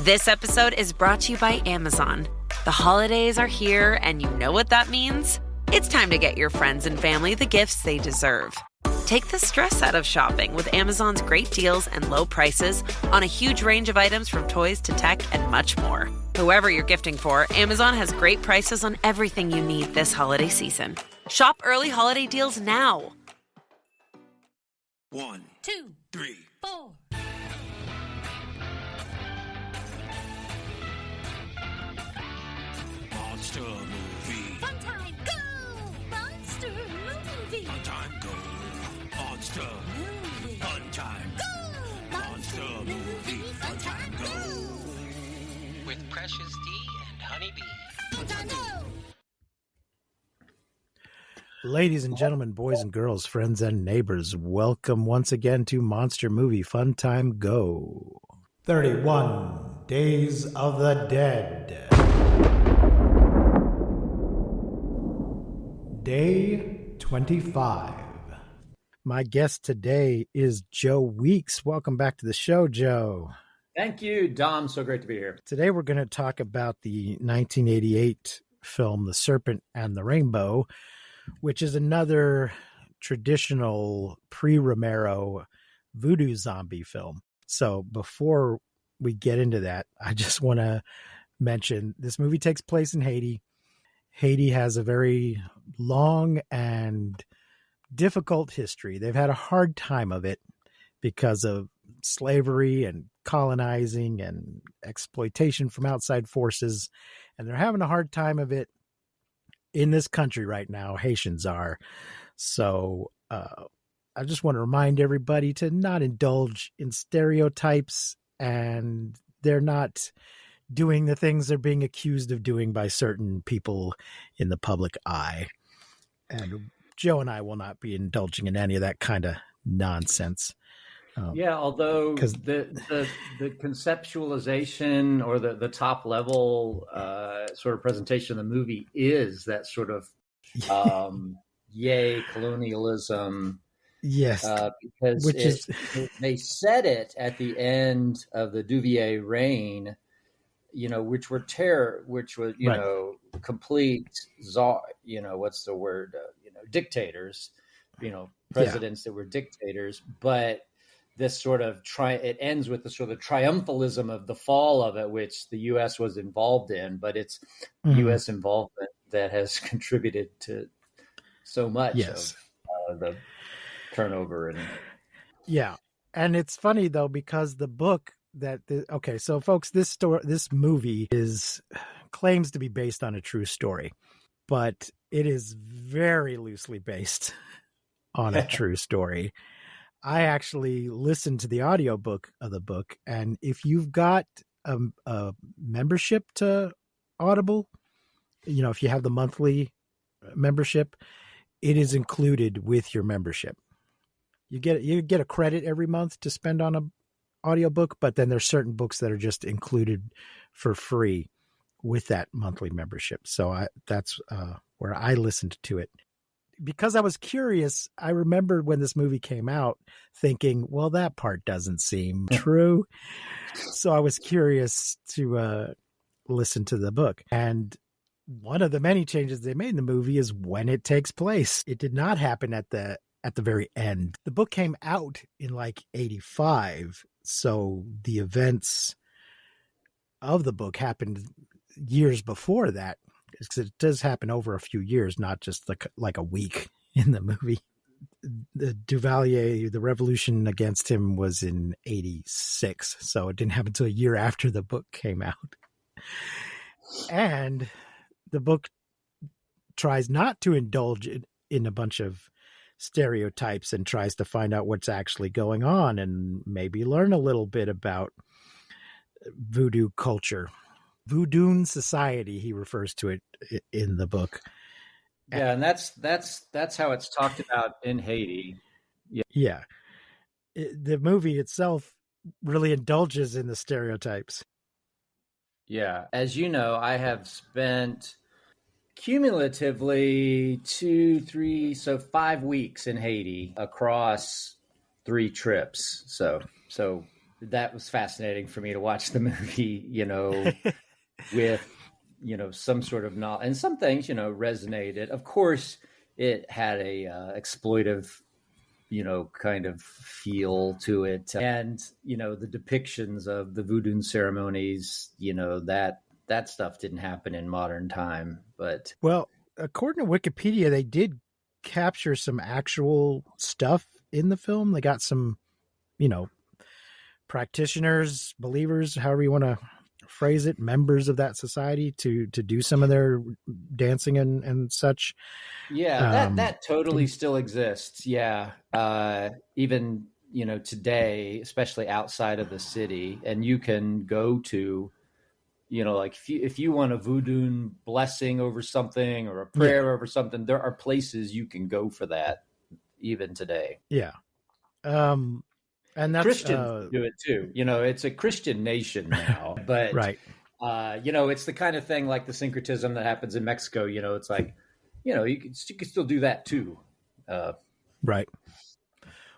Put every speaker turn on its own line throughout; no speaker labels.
This episode is brought to you by Amazon. The holidays are here, and you know what that means? It's time to get your friends and family the gifts they deserve. Take the stress out of shopping with Amazon's great deals and low prices on a huge range of items from toys to tech and much more. Whoever you're gifting for, Amazon has great prices on everything you need this holiday season. Shop early holiday deals now.
1, 2, 3, 4. Monster movie.
Fun time, go! Monster movie.
Fun time, go. Monster
Movie.
Fun time.
Go!
Monster movie. Fun time, go.
With Precious D and Honey Bee.
Fun time, go!
Ladies and gentlemen, boys and girls, friends and neighbors, welcome once again to Monster Movie Fun Time Go. 31 Days of the Dead. Day 25. My guest today is Joe Weeks. Welcome back to the show, Joe.
Thank you, Dom. So great to be here.
Today we're going to talk about the 1988 film The Serpent and the Rainbow, which is another traditional pre-Romero voodoo zombie film. So before we get into that, I just want to mention this movie takes place in Haiti. Haiti has a very long and difficult history. They've had a hard time of it because of slavery and colonizing and exploitation from outside forces. And they're having a hard time of it in this country right now. Haitians are. So I just want to remind everybody to not indulge in stereotypes, and they're not doing the things they're being accused of doing by certain people in the public eye. And Joe and I will not be indulging in any of that kind of nonsense.
Although the conceptualization or the top level sort of presentation of the movie is that sort of yay colonialism.
Yes,
because they said it at the end of the Duvier reign, which was complete czar, what's the word, dictators, presidents that were dictators, but this sort of it ends with the sort of triumphalism of the fall of it, which the U.S. was involved in, but it's U.S. involvement that has contributed to so much of the turnover.
And it's funny though, because the book so folks, this movie claims to be based on a true story, but it is very loosely based on a true story. I actually listened to the audiobook of the book, and if you've got a membership to Audible, if you have the monthly membership, it is included with your membership. You get a credit every month to spend on an audiobook, but then there's certain books that are just included for free with that monthly membership. So that's where I listened to it. Because I was curious, I remember when this movie came out thinking, well, that part doesn't seem true. So I was curious to listen to the book. And one of the many changes they made in the movie is when it takes place. It did not happen at the very end. The book came out in like 85. So the events of the book happened years before that. Because it does happen over a few years, not just like a week in the movie. The Duvalier, the revolution against him was in 86. So it didn't happen until a year after the book came out. And the book tries not to indulge in a bunch of stereotypes and tries to find out what's actually going on and maybe learn a little bit about voodoo culture. Voodoo society, he refers to it in the book.
Yeah, and that's how it's talked about in Haiti.
Yeah. The movie itself really indulges in the stereotypes.
Yeah. As you know, I have spent cumulatively 5 weeks in Haiti across 3 trips. So that was fascinating for me to watch the movie, with, some sort of knowledge, and some things, resonated. Of course, it had a exploitive, kind of feel to it. And, the depictions of the voodoo ceremonies, that stuff didn't happen in modern time. But
well, according to Wikipedia, they did capture some actual stuff in the film. They got some, practitioners, believers, however you want to phrase it, members of that society to do some of their dancing and such.
Yeah, that totally still exists. Yeah. Even, today, especially outside of the city, and you can go to, like if you want a voodoo blessing over something or a prayer over something, there are places you can go for that even today.
Yeah. And that's,
Christians do it too. It's a Christian nation now, but
right.
It's the kind of thing like the syncretism that happens in Mexico. It's like, you can still do that too.
Right.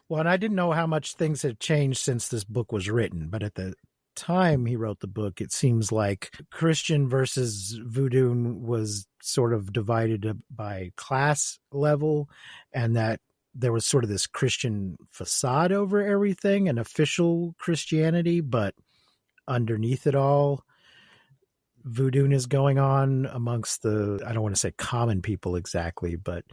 Well, and I didn't know how much things had changed since this book was written, but at the time he wrote the book, it seems like Christian versus voodoo was sort of divided by class level, and that there was sort of this Christian facade over everything, an official Christianity, but underneath it all, voodoo is going on amongst the, I don't want to say common people exactly, but,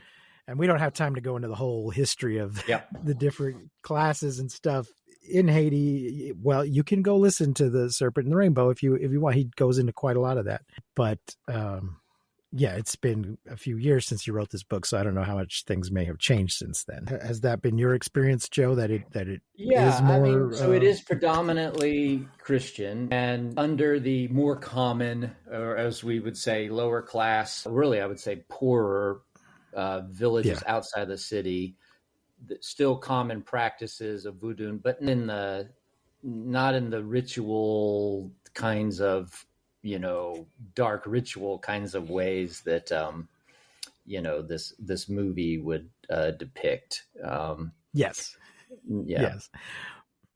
and we don't have time to go into the whole history of the different classes and stuff in Haiti. Well, you can go listen to the Serpent and the Rainbow if you want. He goes into quite a lot of that, but, it's been a few years since you wrote this book, so I don't know how much things may have changed since then. Has that been your experience, Joe? That it is more?
So it is predominantly Christian, and under the more common, or as we would say, lower class, really I would say poorer villages outside the city, still common practices of voodoo, but not in the ritual kinds of, dark ritual kinds of ways that, this movie would depict.
Yes.
Yeah.
Yes.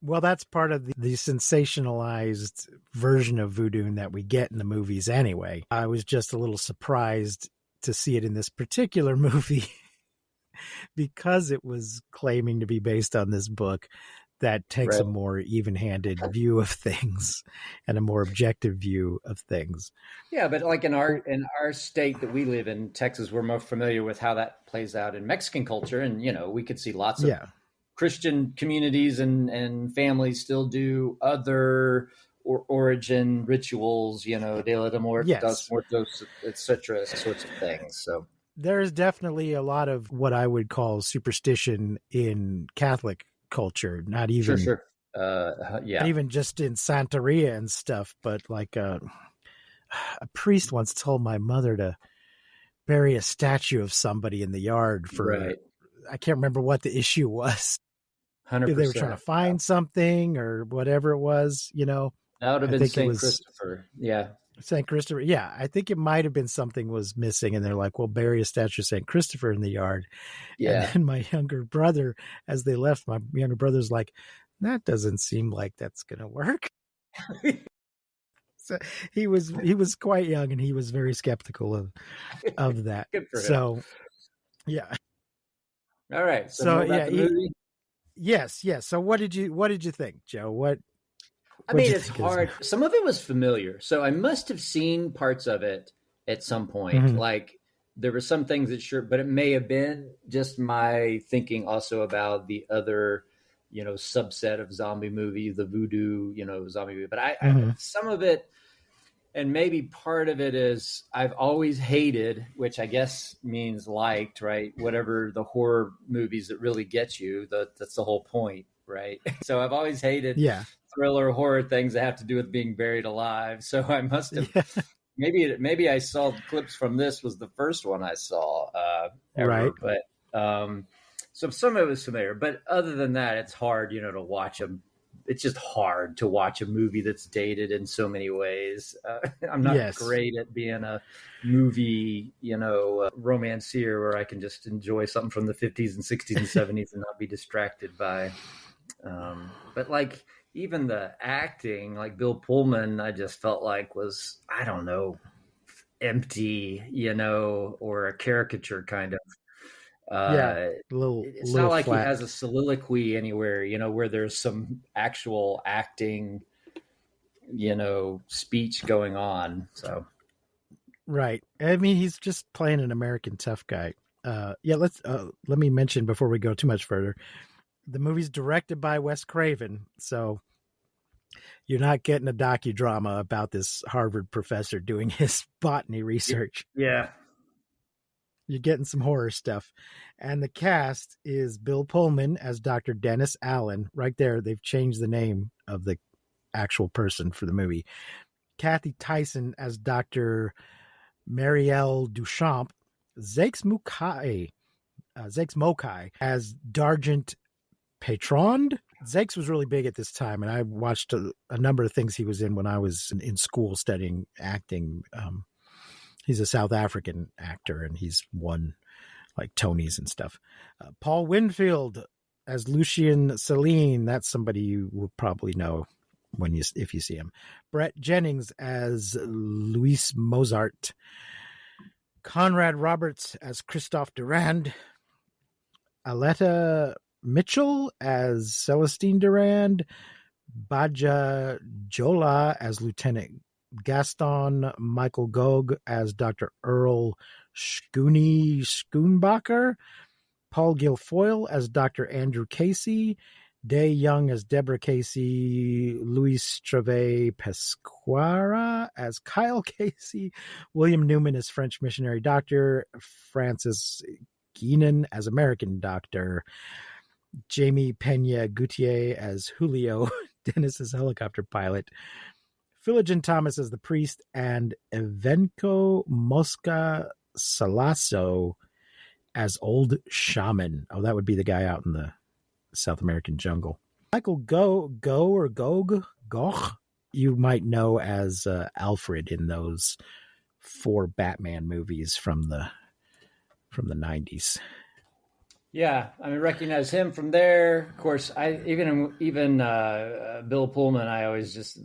Well, that's part of the sensationalized version of voodoo that we get in the movies anyway. I was just a little surprised to see it in this particular movie because it was claiming to be based on this book that takes a more even-handed view of things and a more objective view of things.
Yeah, but like in our state that we live in, Texas, we're more familiar with how that plays out in Mexican culture. And, we could see lots of Christian communities and families still do other origin rituals, Dia de Muertos, Muertos, etc., sorts of things. So
there's definitely a lot of what I would call superstition in Catholic culture, not even not even just in Santeria and stuff, but like a priest once told my mother to bury a statue of somebody in the yard for I can't remember what the issue was.
100%.
They were trying to find something or whatever it was, That
would have been St. Christopher. Yeah.
St. Christopher. Yeah. I think it might have been something was missing. And they're like, well, bury a statue of St. Christopher in the yard.
Yeah.
And then my younger brother, as they left, my younger brother's like, that doesn't seem like that's going to work. So he was quite young and he was very skeptical of that.
Good for him.
So, yeah.
All right. So the movie?
Yes. So what did you think, Joe?
It's hard. Some of it was familiar. So I must have seen parts of it at some point. Mm-hmm. Like there were some things that but it may have been just my thinking also about the other, subset of zombie movie, the voodoo, zombie movie. But I some of it, and maybe part of it is I've always hated, which I guess means liked, right? Whatever the horror movies that really get you, that's the whole point, right? So I've always hated thriller horror things that have to do with being buried alive. So I must have maybe I saw clips from this was the first one I saw ever,
right?
But so some of it was familiar, but other than that, it's hard, to watch them. It's just hard to watch a movie that's dated in so many ways. I'm not great at being a movie, romancier where I can just enjoy something from the 50s and 60s and 70s and not be distracted by. But like even the acting, like Bill Pullman, I just felt like was, I don't know, empty, or a caricature kind of.
Yeah,
Uh,
a little
it's not
little
like he
flat.
has a soliloquy anywhere, where there's some actual acting, speech going on. So
Right. I mean, he's just playing an American tough guy. Yeah, let me mention before we go too much further. The movie's directed by Wes Craven, so you're not getting a docudrama about this Harvard professor doing his botany research.
yeah,
You're getting some horror stuff. And the cast is Bill Pullman as Dr. Dennis Allen. Right there, they've changed the name of the actual person for the movie. Kathy Tyson as Dr. Marielle Duchamp. Zakes Mokai as Dargent Patron. Zakes was really big at this time, and I watched a number of things he was in when I was in school studying acting. He's a South African actor, and he's won like Tonys and stuff. Paul Winfield as Lucien Celine. That's somebody you will probably know if you see him. Brett Jennings as Luis Mozart. Conrad Roberts as Christophe Durand. Aletta Mitchell as Celestine Durand. Baja Jola as Lieutenant Gaston. Michael Gog as Dr. Earl Schoonbacher. Paul Guilfoyle as Dr. Andrew Casey. Day Young as Deborah Casey. Luis Treve Pesquara as Kyle Casey. William Newman as French missionary doctor. Francis Guinan as American doctor. Jamie Pena Gutierrez as Julio, Dennis's helicopter pilot. Philogene Thomas as the priest, and Evenko Mosca Salasso as old shaman. Oh, that would be the guy out in the South American jungle. Michael Gog, you might know as Alfred in those 4 Batman movies from the 90s.
Yeah, I mean, recognize him from there. Of course, even Bill Pullman. I always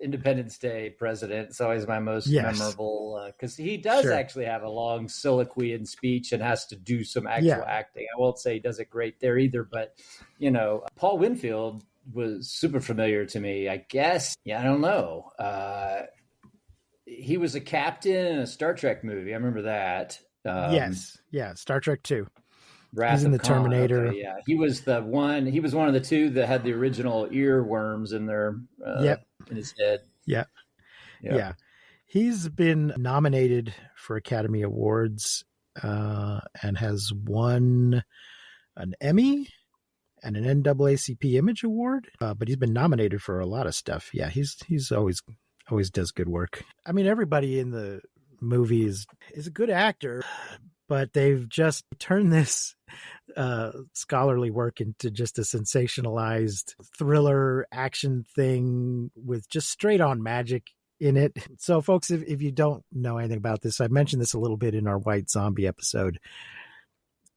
Independence Day president. It's always my most memorable because he does actually have a long soliloquy and speech and has to do some actual acting. I won't say he does it great there either, but Paul Winfield was super familiar to me. I guess, I don't know. He was a captain in a Star Trek movie. I remember that.
Yes, Star Trek 2.
Wrath
He's in
of
the
Khan.
Terminator.
Okay, yeah, he was one of the 2 that had the original earworms in their in his head.
Yeah. He's been nominated for Academy Awards and has won an Emmy and an NAACP Image Award, but he's been nominated for a lot of stuff. Yeah, he's always does good work. I mean, everybody in the movie is a good actor, but they've just turned this scholarly work into just a sensationalized thriller action thing with just straight on magic in it. So folks, if you don't know anything about this, I mentioned this a little bit in our White Zombie episode.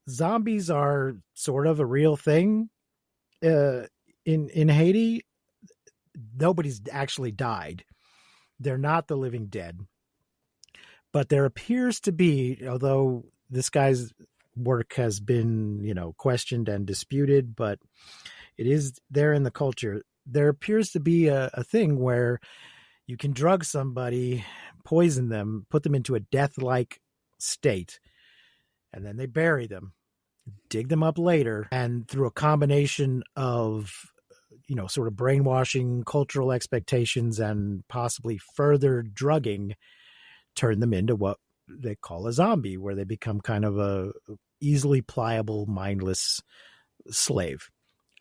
Zombies are sort of a real thing in Haiti. Nobody's actually died. They're not the living dead. But there appears to be, although this guy's work has been, questioned and disputed, but it is there in the culture. There appears to be a thing where you can drug somebody, poison them, put them into a death-like state, and then they bury them, dig them up later, and through a combination of, sort of brainwashing, cultural expectations, and possibly further drugging, turn them into what they call a zombie, where they become kind of a easily pliable, mindless slave.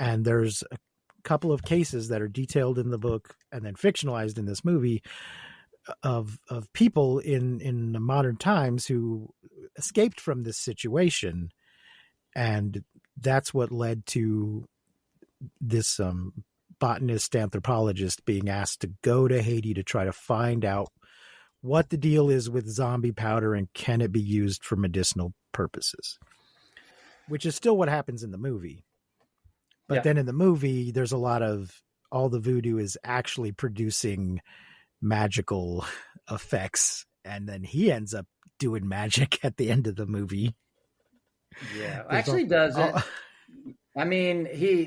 And there's a couple of cases that are detailed in the book and then fictionalized in this movie of people in the modern times who escaped from this situation. And that's what led to this botanist anthropologist being asked to go to Haiti to try to find out what the deal is with zombie powder and can it be used for medicinal purposes, which is still what happens in the movie. But then in the movie, there's a lot of all the voodoo is actually producing magical effects. And then he ends up doing magic at the end of the movie.
Yeah, actually doesn't. I mean,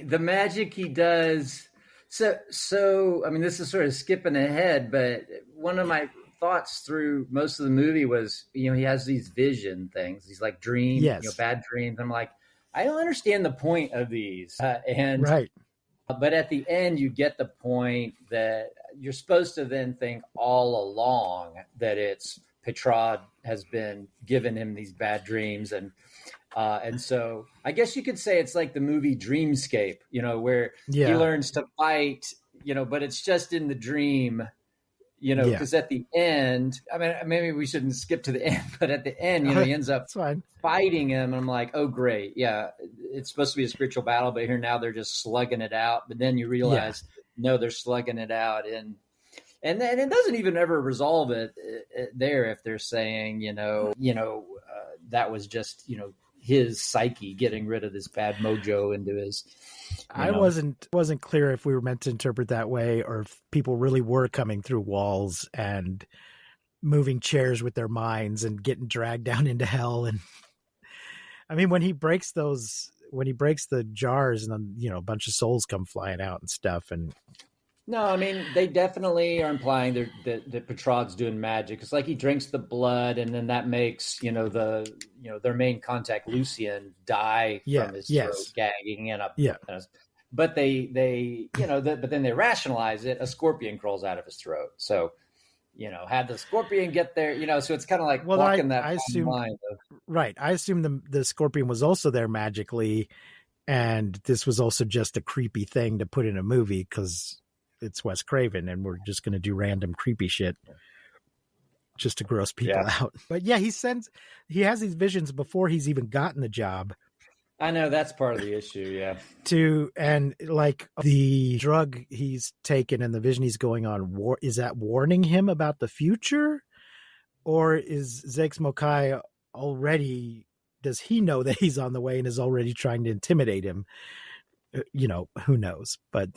the magic he does. So I mean, this is sort of skipping ahead, but one of my thoughts through most of the movie was, he has these vision things, these like dreams, bad dreams. I'm like, I don't understand the point of these. But at the end, you get the point that you're supposed to then think all along that it's Petrod has been giving him these bad dreams. And so I guess you could say it's like the movie Dreamscape, where he learns to fight, but it's just in the dream, because at the end, I mean, maybe we shouldn't skip to the end, but at the end, he ends up fighting him. And I'm like, oh, great. Yeah, it's supposed to be a spiritual battle, but here now they're just slugging it out. But then you realize, no, they're slugging it out. And it doesn't even ever resolve it there if they're saying, that was just, his psyche getting rid of this bad mojo into his.
I wasn't clear if we were meant to interpret that way or if people really were coming through walls and moving chairs with their minds and getting dragged down into hell. And I mean, when he breaks the jars and then, a bunch of souls come flying out and stuff. And
no, I mean, they definitely are implying that Petrod's doing magic. It's like he drinks the blood, and then that makes their main contact Lucien die from his throat gagging and but but then they rationalize it. A scorpion crawls out of his throat, so had the scorpion get there, so it's kind of like walking that line.
Right, I assume the scorpion was also there magically, and this was also just a creepy thing to put in a movie because it's Wes Craven and we're just going to do random creepy shit just to gross people out. But he has these visions before he's even gotten the job.
I know that's part of the issue.
And like the drug he's taken and the vision he's going on, is that warning him about the future? Or is Zex Mokai does he know that he's on the way and is already trying to intimidate him? Who knows? But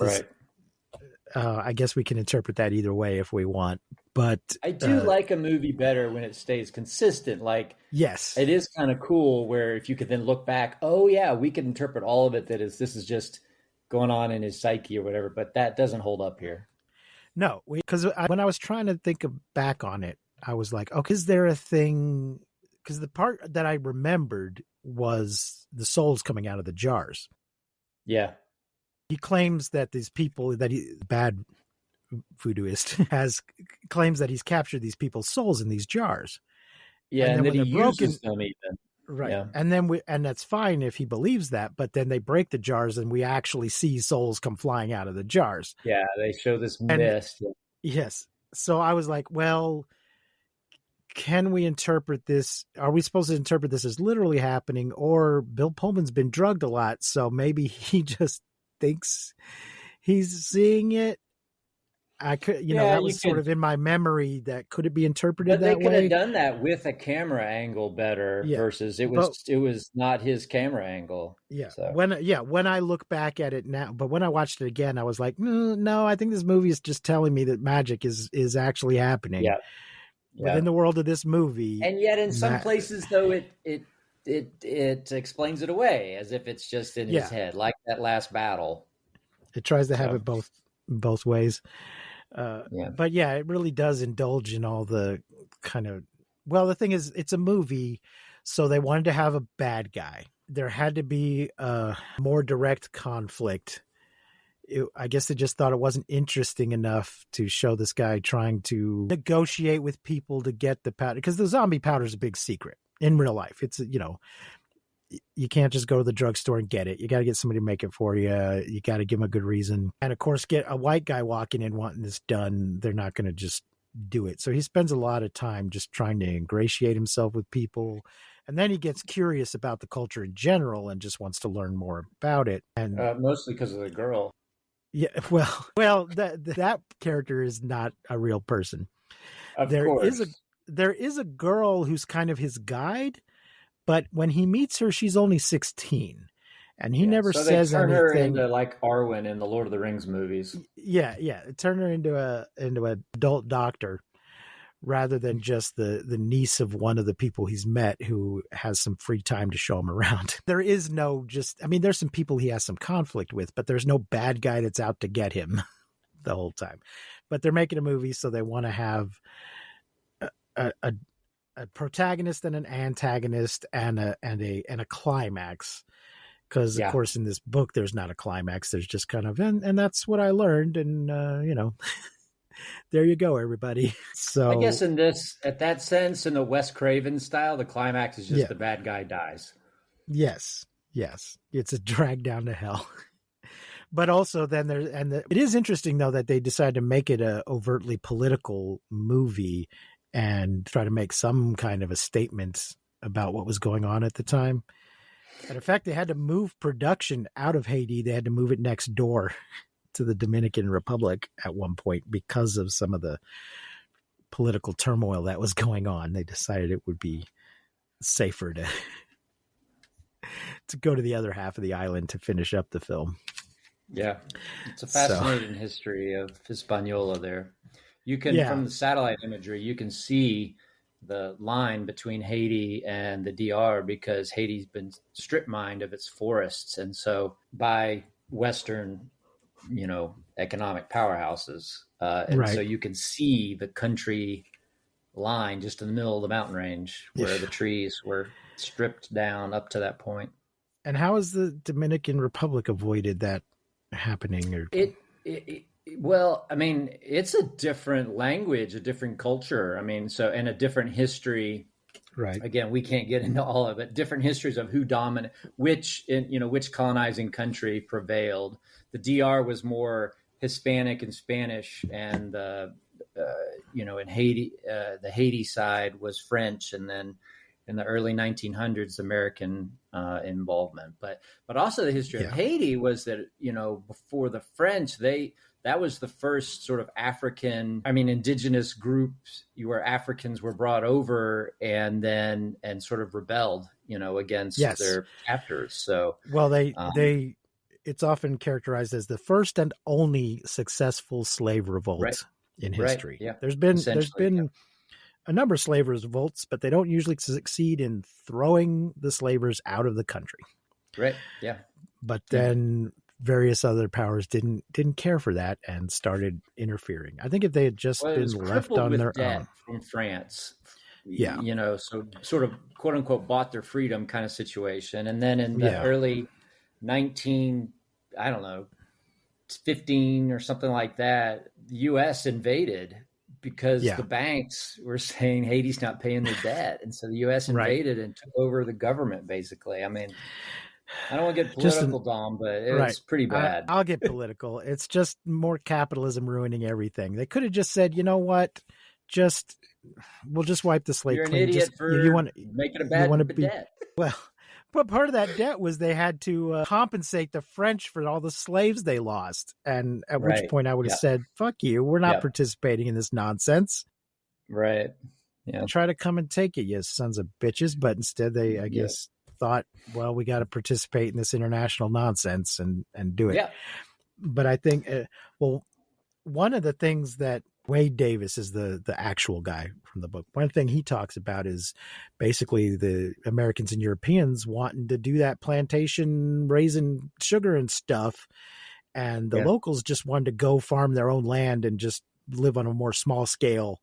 I guess we can interpret that either way if we want. But
I do like a movie better when it stays consistent. Like,
yes,
it is kind of cool where if you could then look back, oh yeah, we could interpret all of it this is just going on in his psyche or whatever. But that doesn't hold up here.
No, because when I was trying to think back on it, I was like, okay, is there a thing? Because the part that I remembered was the souls coming out of the jars.
Yeah.
He claims that these people bad voodooist claims that he's captured these people's souls in these jars.
Yeah, and that he uses them even.
Right.
Yeah.
And then and that's fine if he believes that, but then they break the jars and we actually see souls come flying out of the jars.
Yeah, they show this mist.
Yes. So I was like, well, can we interpret this? Are we supposed to interpret this as literally happening, or Bill Pullman's been drugged a lot, so maybe he just thinks he's seeing it? I could, that was sort of in my memory. That could it be interpreted that way?
But they could have done that with a camera angle better versus it was not his camera angle.
Yeah.
So.
When I look back at it now, but when I watched it again, I was like, no, I think this movie is just telling me that magic is actually happening.
Yeah.
Within the world of this movie.
And yet in some places though, it explains it away as if it's just in his head, like that last battle.
It tries to have it both ways. But it really does indulge in all the kind of, the thing is it's a movie, so they wanted to have a bad guy. There had to be a more direct conflict. I guess they just thought it wasn't interesting enough to show this guy trying to negotiate with people to get the powder, because the zombie powder is a big secret in real life. It's, you can't just go to the drugstore and get it. You got to get somebody to make it for you. You got to give them a good reason. And of course, get a white guy walking in wanting this done. They're not going to just do it. So he spends a lot of time just trying to ingratiate himself with people. And then he gets curious about the culture in general and just wants to learn more about it. And
mostly because of the girl.
Yeah, well, that character is not a real person. There is a girl who's kind of his guide, but when he meets her, she's only 16, and he never
so
says
they turn her
anything.
into like Arwen in the Lord of the Rings movies.
Yeah, turn her into an adult doctor rather than just the niece of one of the people he's met who has some free time to show him around. There is no there's some people he has some conflict with, but there's no bad guy that's out to get him the whole time. But they're making a movie, so they want to have a protagonist and an antagonist and a climax. Because of course in this book there's not a climax. There's just kind of and that's what I learned, and there you go, everybody. So
I guess in that sense, in the Wes Craven style, the climax is just the bad guy dies.
Yes, it's a drag down to hell. But also then it is interesting though that they decided to make it a overtly political movie and try to make some kind of a statement about what was going on at the time. And in fact, they had to move production out of Haiti. They had to move it next door to the Dominican Republic at one point because of some of the political turmoil that was going on. They decided it would be safer to go to the other half of the island to finish up the film.
Yeah, it's a fascinating history of Hispaniola there. You can, from the satellite imagery, you can see the line between Haiti and the DR because Haiti's been strip mined of its forests. And so by Western, economic powerhouses. So you can see the country line just in the middle of the mountain range where the trees were stripped down up to that point. And
how has the Dominican Republic avoided that happening?
Well, it's a different language, a different culture. And a different history. Right. Again, we can't get into all of it. Different histories of who dominated, which colonizing country prevailed. The DR was more Hispanic and Spanish, and in Haiti, the Haiti side was French, and then in the early 1900s, American involvement. But also the history of Haiti was that before the French, that was the first sort of indigenous groups where Africans were brought over and sort of rebelled, against their captors. So,
it's often characterized as the first and only successful slave revolt in history. Right. Yeah. There's been a number of slave revolts, but they don't usually succeed in throwing the slavers out of the country.
Right. Yeah.
But then various other powers didn't care for that and started interfering. I think if they had just been left on their own
from France, so sort of quote unquote bought their freedom kind of situation. And then in the early 15 or something like that, the U.S. invaded because the banks were saying Haiti's not paying their debt. And so the U.S. invaded and took over the government, basically. I don't want to get political, Dom, but it's pretty bad.
I'll get political. It's just more capitalism ruining everything. They could have just said, you know what? We'll just wipe the slate
clean.
You're
an idiot for making a bad debt.
Well, but part of that debt was they had to compensate the French for all the slaves they lost. And at which point I would have said, fuck you. We're not participating in this nonsense.
Right. Yeah.
Try to come and take it, you sons of bitches. But instead they, I guess, thought, well, we got to participate in this international nonsense and do it. Yeah. But I think, one of the things that Wade Davis is the actual guy from the book. One thing he talks about is basically the Americans and Europeans wanting to do that plantation, raising sugar and stuff. And the locals just wanted to go farm their own land and just live on a more small scale,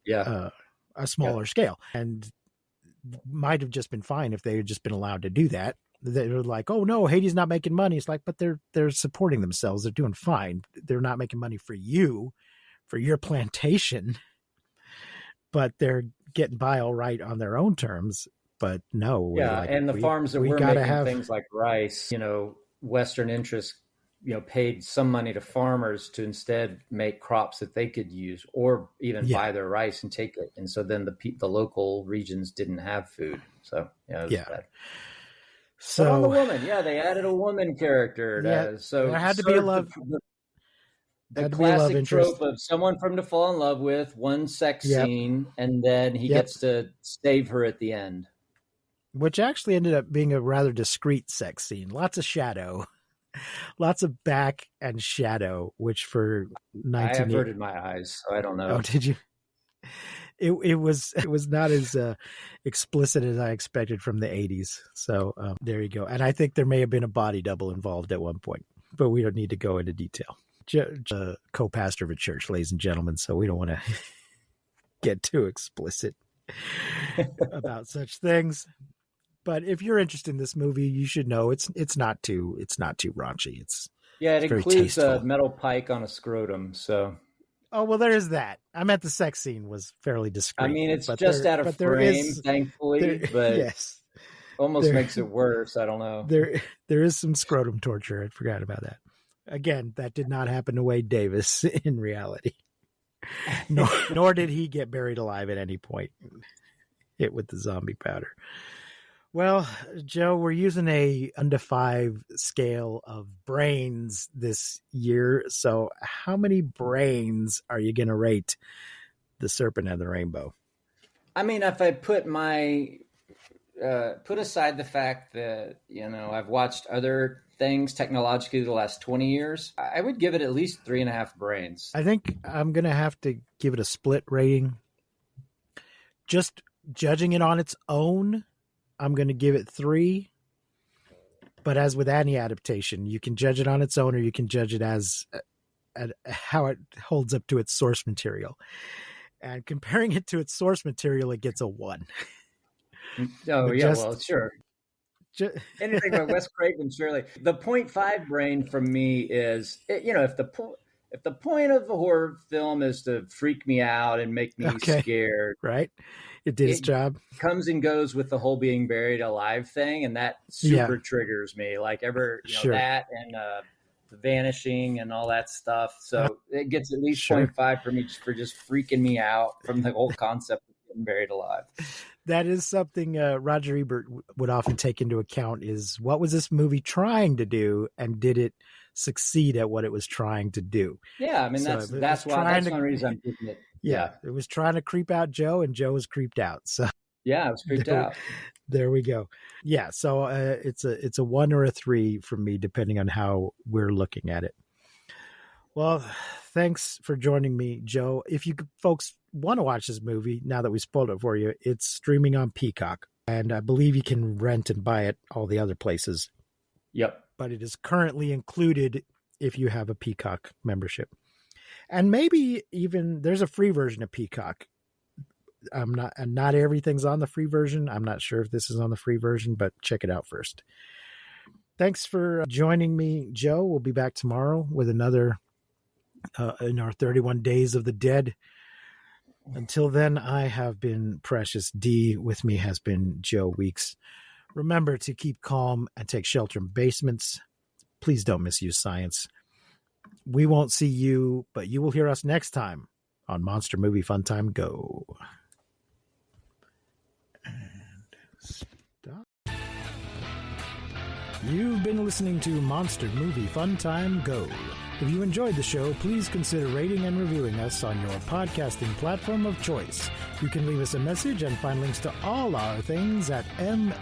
a smaller scale. And might have just been fine if they had just been allowed to do that. They're like, oh no, Haiti's not making money. It's like, but they're supporting themselves. They're doing fine. They're not making money for you, for your plantation, but they're getting by all right on their own terms. But no.
And the farms that we're making things like rice, Western interests, paid some money to farmers to instead make crops that they could use or even buy their rice and take it. And so then the local regions didn't have food. So, it was bad. So but on the woman, they added a woman character. So
there had to be a love.
The classic trope of someone for him to fall in love with, one sex scene, and then he gets to save her at the end.
which actually ended up being a rather discreet sex scene. Lots of shadow, lots of back and shadow, which for 19...
I averted my eyes, so I don't know.
Oh, did you? It was not as explicit as I expected from the 80s. So there you go. And I think there may have been a body double involved at one point, but we don't need to go into detail. Co-pastor of a church, ladies and gentlemen, so we don't want to get too explicit about such things. But if you're interested in this movie, you should know it's not too raunchy. It
includes a metal pike on a scrotum, so.
Oh, well, there is that. I meant the sex scene was fairly discreet.
I mean, it's just out of frame, thankfully, but
yes,
almost makes it worse. I don't know.
There is some scrotum torture. I forgot about that. Again, that did not happen to Wade Davis in reality. Nor did he get buried alive at any point, hit with the zombie powder. Well, Joe, we're using a 1 to 5 scale of brains this year. So how many brains are you going to rate The Serpent and the Rainbow?
I mean, if I put put aside the fact that, I've watched other things technologically the last 20 years, I would give it at least 3.5 brains.
I think I'm going to have to give it a split rating. Just judging it on its own, I'm going to give it 3. But as with any adaptation, you can judge it on its own, or you can judge it as how it holds up to its source material. And comparing it to its source material, it gets a 1.
Oh, yeah, well, sure. Anything by Wes Craven, surely. The 0.5 brain from me is, if the point of a horror film is to freak me out and make me scared,
right? It did its job.
Comes and goes with the whole being buried alive thing, and that super triggers me. Like that and the vanishing and all that stuff. So it gets at least 0.5 from each for just freaking me out from the whole concept of getting buried alive.
That is something Roger Ebert would often take into account, is what was this movie trying to do, and did it succeed at what it was trying to do?
Yeah, I mean, that's one reason I'm picking it.
Yeah, it was trying to creep out Joe, and Joe was creeped out. So
yeah, I was creeped out.
There we go. Yeah, so it's a 1 or a 3 from me, depending on how we're looking at it. Well, thanks for joining me, Joe. If you folks want to watch this movie, now that we spoiled it for you, it's streaming on Peacock, and I believe you can rent and buy it all the other places.
Yep. But
it is currently included if you have a Peacock membership. And maybe even there's a free version of Peacock. Not everything's on the free version. I'm not sure if this is on the free version, but check it out first. Thanks for joining me, Joe. We'll be back tomorrow with another in our 31 Days of the Dead. Until then, I have been Precious D. With me has been Joe Weeks. Remember to keep calm and take shelter in basements. Please don't misuse science. We won't see you, but you will hear us next time on Monster Movie Fun Time Go. And stop. You've been listening to Monster Movie Fun Time Go. If you enjoyed the show, please consider rating and reviewing us on your podcasting platform of choice. You can leave us a message and find links to all our things at mmftg.com.